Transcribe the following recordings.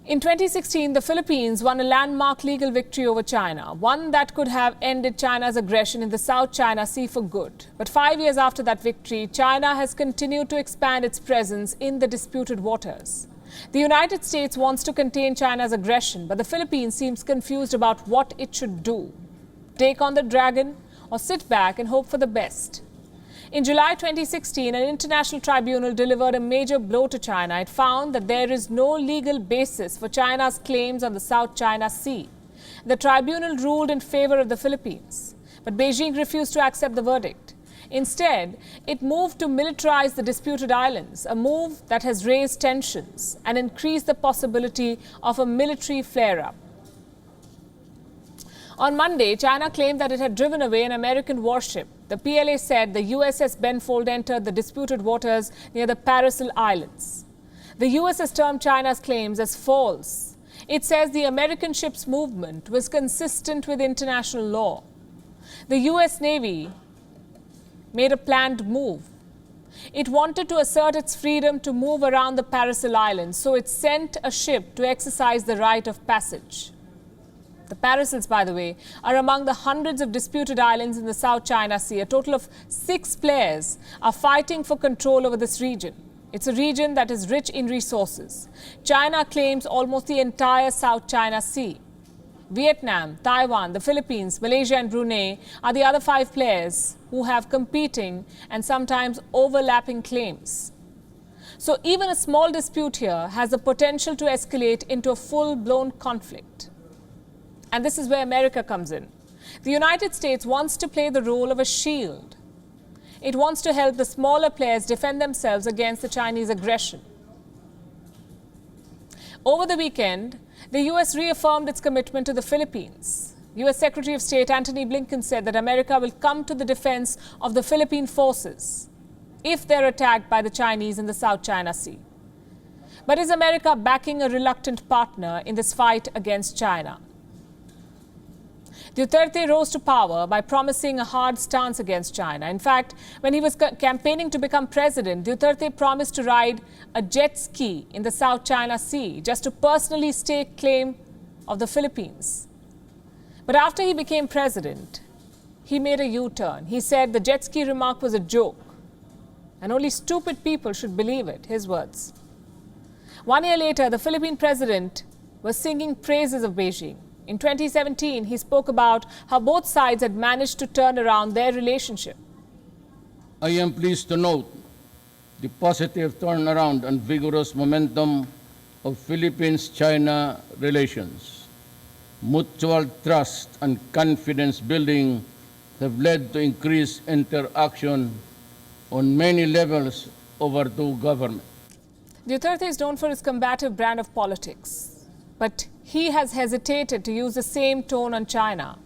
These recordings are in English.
In 2016, the Philippines won a landmark legal victory over China, one that could have ended China's aggression in the South China Sea for good. But 5 years after that victory, China has continued to expand its presence in the disputed waters. The United States wants to contain China's aggression, but the Philippines seems confused about what it should do. Take on the dragon or sit back and hope for the best. In July 2016, an international tribunal delivered a major blow to China. It found that there is no legal basis for China's claims on the South China Sea. The tribunal ruled in favor of the Philippines, but Beijing refused to accept the verdict. Instead, it moved to militarize the disputed islands, a move that has raised tensions and increased the possibility of a military flare-up. On Monday, China claimed that it had driven away an American warship. The PLA said the USS Benfold entered the disputed waters near the Paracel Islands. The US has termed China's claims as false. It says the American ship's movement was consistent with international law. The US Navy made a planned move. It wanted to assert its freedom to move around the Paracel Islands, so it sent a ship to exercise the right of passage. The Paracels, by the way, are among the hundreds of disputed islands in the South China Sea. A total of 6 players are fighting for control over this region. It's a region that is rich in resources. China claims almost the entire South China Sea. Vietnam, Taiwan, the Philippines, Malaysia and Brunei are the other 5 players who have competing and sometimes overlapping claims. So even a small dispute here has the potential to escalate into a full-blown conflict. And this is where America comes in. The United States wants to play the role of a shield. It wants to help the smaller players defend themselves against the Chinese aggression. Over the weekend, the US reaffirmed its commitment to the Philippines. US Secretary of State Antony Blinken said that America will come to the defense of the Philippine forces if they're attacked by the Chinese in the South China Sea. But is America backing a reluctant partner in this fight against China? Duterte rose to power by promising a hard stance against China. In fact, when he was campaigning to become president, Duterte promised to ride a jet ski in the South China Sea just to personally stake claim of the Philippines. But after he became president, he made a U-turn. He said the jet ski remark was a joke, and only stupid people should believe it, his words. 1 year later, the Philippine president was singing praises of Beijing. In 2017, he spoke about how both sides had managed to turn around their relationship. I am pleased to note the positive turnaround and vigorous momentum of Philippines-China relations. Mutual trust and confidence building have led to increased interaction on many levels over two governments. Duterte is known for his combative brand of politics, but he has hesitated to use the same tone on China.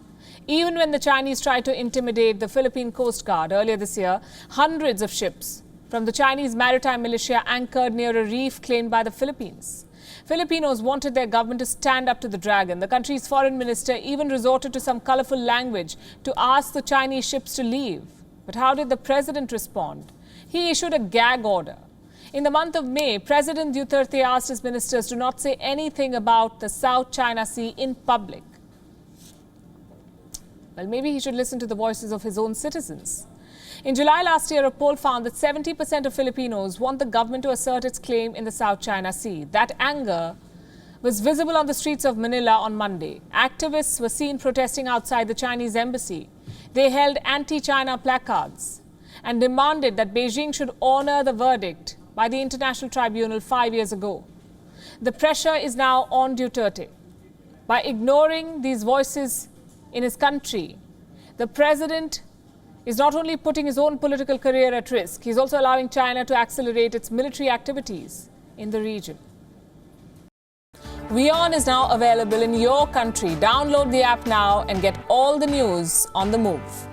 Even when the Chinese tried to intimidate the Philippine Coast Guard earlier this year, hundreds of ships from the Chinese maritime militia anchored near a reef claimed by the Philippines. Filipinos wanted their government to stand up to the dragon. The country's foreign minister even resorted to some colorful language to ask the Chinese ships to leave. But how did the president respond? He issued a gag order. In the month of May, President Duterte asked his ministers to not say anything about the South China Sea in public. Well, maybe he should listen to the voices of his own citizens. In July last year, a poll found that 70% of Filipinos want the government to assert its claim in the South China Sea. That anger was visible on the streets of Manila on Monday. Activists were seen protesting outside the Chinese embassy. They held anti-China placards and demanded that Beijing should honor the verdict by the International Tribunal 5 years ago. The pressure is now on Duterte. By ignoring these voices in his country, the president is not only putting his own political career at risk, he's also allowing China to accelerate its military activities in the region. WION is now available in your country. Download the app now and get all the news on the move.